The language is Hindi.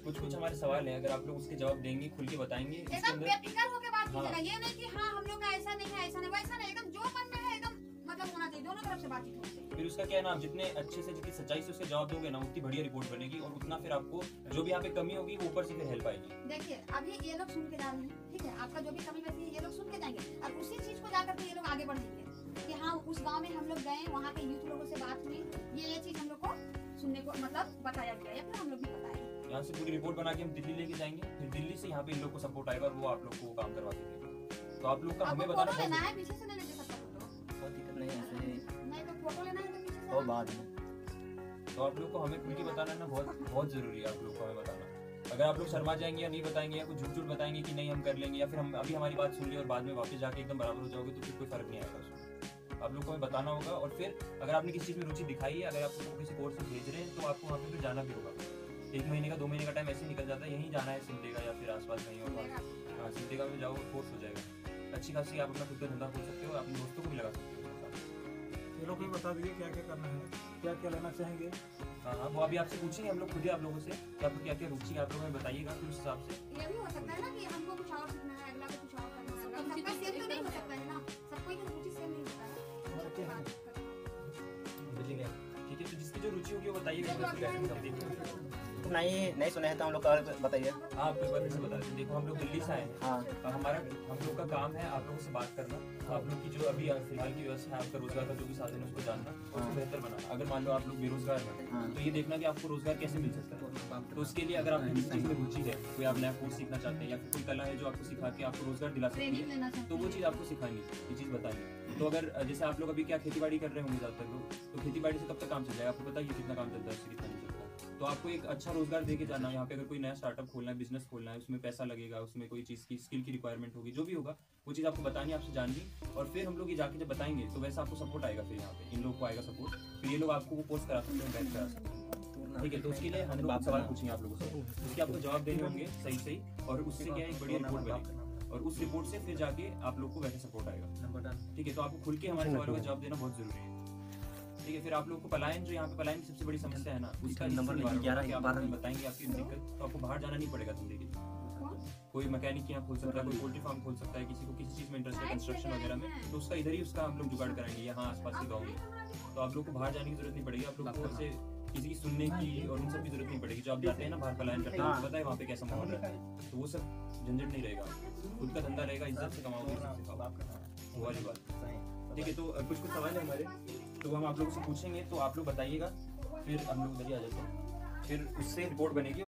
कुछ कुछ हमारे सवाल हैं, अगर आप लोग उसके जवाब देंगे, खुल के बताएंगे एकदम बेफिक्र होकर बात कीजिएगा। हाँ। ये नहीं कि हाँ हम लोग का ऐसा नहीं है, ऐसा नहीं वैसा नहीं, एकदम जो मन में है एकदम मतलब होना चाहिए, दोनों तरफ से बातचीत होनी चाहिए। फिर उसका क्या है ना, आप जितने अच्छे से जितनी सच्चाई से उसके जवाब दोगे ना, उतनी बढ़िया रिपोर्ट बनेगी और उतना फिर आपको जो भी यहाँ पे कमी होगी वो ऊपर से फिर हेल्प आएगी। देखिए अभी ये लोग सुन के जा रहे हैं, ठीक है, आपका जो भी कमी बची है ये लोग सुन के जाएंगे और उसी चीज को जाकर के ये लोग आगे बढ़ेंगे कि हाँ उस गांव में हम लोग गए, वहाँ के यूथ लोगों से बात हुई, ये चीज हम लोग को सुनने को मतलब बताया गया या फिर हम लोग भी बताए। यहाँ से पूरी रिपोर्ट बना के हम दिल्ली लेके जाएंगे, फिर दिल्ली से यहाँ पे इन लोग को सपोर्ट आएगा और वो आप लोग को काम करवा देंगे। तो आप लोग का हमें बताना लेना है, पीछे से नहीं ले सकता फोटो, कोई दिक्कत नहीं है, ऐसे नहीं तो फोटो लेना है तो पीछे से और बाद में। तो आप लोग को हमें खुल के बताना ना बहुत बहुत जरूरी है। आप लोग को हमें बताना, अगर आप लोग शर्मा जाएंगे या नहीं बताएंगे या कुछ झूठ झूठ बताएंगे कि नहीं हम कर लेंगे, या फिर हम अभी हमारी बात सुन ली और बाद में वापस जाके एकदम बराबर हो जाओगे, तो फिर कोई फर्क नहीं आएगा उसमें। आप लोग को हमें बताना होगा। और फिर अगर आपने किसी चीज़ में रुचि दिखाई है, अगर आप लोग किसी कोर्स में भेज रहे हैं, तो आपको वहाँ पे फिर जाना भी होगा। 1 महीने का 2 महीने का टाइम ऐसे निकल जाता है, यहीं जाना है सिमडेगा या फिर आसपास कहीं और। हाँ, सिमडेगा में जाओ, कोर्स हो जाएगा, अच्छी खासी आप अपना खुद का धंधा खोल सकते हो, अपने दोस्तों को भी लगा सकते हो। ये लोग भी बता दीजिए क्या क्या करना है, क्या क्या लेना चाहेंगे। हाँ हाँ, वो अभी आपसे पूछेंगे हम लोग खुद ही आप लोगों से कि आपको क्या क्या रुचि है, आप लोग हमें बताइएगा, फिर उस हिसाब से। ये भी हो सकता है ना कि हमको कुछ और सीखना है, अगला को कुछ और करना है, सबका सेम तो नहीं हो सकता है ना, सबको ही रुचि सेम नहीं होता है। ठीक है, तो जिसकी जो रुचि होगी वो बताइएगा। नहीं सुने हैं तो हम लोग का बताइए। हाँ, आपको एक बार फिर से बता दें, देखो हम लोग दिल्ली से आए हैं। हाँ, हम लोग का काम है आप लोगों से बात करना, आप लोग की जो अभी फिलहाल की व्यवस्था है, आपका रोजगार का जो भी साधन है उसको जानना और उसको बेहतर बनाना। अगर मान लो आप लोग बेरोजगार हैं तो ये देखना कि आपको रोजगार कैसे मिल सकता है। तो उसके लिए अगर आपको किसी चीज़ में रुचि है, कोई आप नया कोर्स सीखना चाहते हैं या फिर कोई कला है जो आपको सिखा के आपको रोजगार दिला सकती है, तो वो चीज़ आपको सिखानी, ये चीज़ बतानी। तो अगर जैसे आप लोग अभी क्या खेती बाड़ी कर रहे होंगे ज़्यादातर लोग, तो खेती बाड़ी से कब तक काम चल जाएगा आपको पता है, कितना काम चलता है उससे कितना नहीं चलता। तो आपको एक अच्छा रोजगार देके जाना है। यहाँ पे अगर कोई नया स्टार्टअप खोलना है, बिजनेस खोलना है, उसमें पैसा लगेगा, उसमें कोई चीज़ की स्किल की रिक्वायरमेंट होगी, जो भी होगा वो चीज़ आपको बतानी, आपसे जाननी, और फिर हम लोग ये जाके जब बताएंगे तो वैसा आपको सपोर्ट आएगा। फिर यहाँ पे इन लोग को आएगा सपोर्ट, फिर ये लोग आपको वो पोस्ट करा सकते हैं, बैच करा सकते हैं। ठीक है, तो उसके लिए हम लोग सवाल पूछेंगे आप लोगों से, उसके आपको जवाब देने होंगे सही सही, और उससे क्या है एक बढ़िया रिपोर्ट बनेगी, और उस रिपोर्ट से फिर जाके आप लोग को वैसे सपोर्ट आएगा। ठीक है, तो आपको खुल के हमारे सवालों का जवाब देना बहुत जरूरी है। ठीक है, फिर आप लोग को पलायन, जो यहाँ पे पलायन की सबसे बड़ी समस्या है ना, उसका नंबर बताएंगे आपकी दिक्कत, तो आपको बाहर जाना नहीं पड़ेगा धंधे के लिए। कोई मैकेनिक यहाँ खोल सकता है, कोई पोल्ट्री फार्म खोल सकता है, किसी को किसी चीज में इंटरेस्ट है कंस्ट्रक्शन वगैरह में, तो उसका इधर ही उसका हम लोग जुगाड़ कराएंगे यहाँ आसपास के गाँव में। तो आप लोग को बाहर जाने की जरूरत नहीं पड़ेगी, आप लोग को ऐसे किसी की सुनने की और उन सब की जरूरत नहीं पड़ेगी। जो आप जाते हैं ना बाहर पलायन करते हैं, पता है वहाँ पे कैसा माहौल रहता है, तो वो सब झंझट नहीं रहेगा, खुद का धंधा रहेगा, इज्जत से कमाओगे, इज्जत से खाओगे, वो वाली बात। ठीक है, तो कुछ कुछ सवाल है हमारे, तो हम आप लोगों से पूछेंगे, तो आप लोग बताइएगा, फिर हम लोग उधर ही आ जाते हैं, फिर उससे रिपोर्ट बनेगी।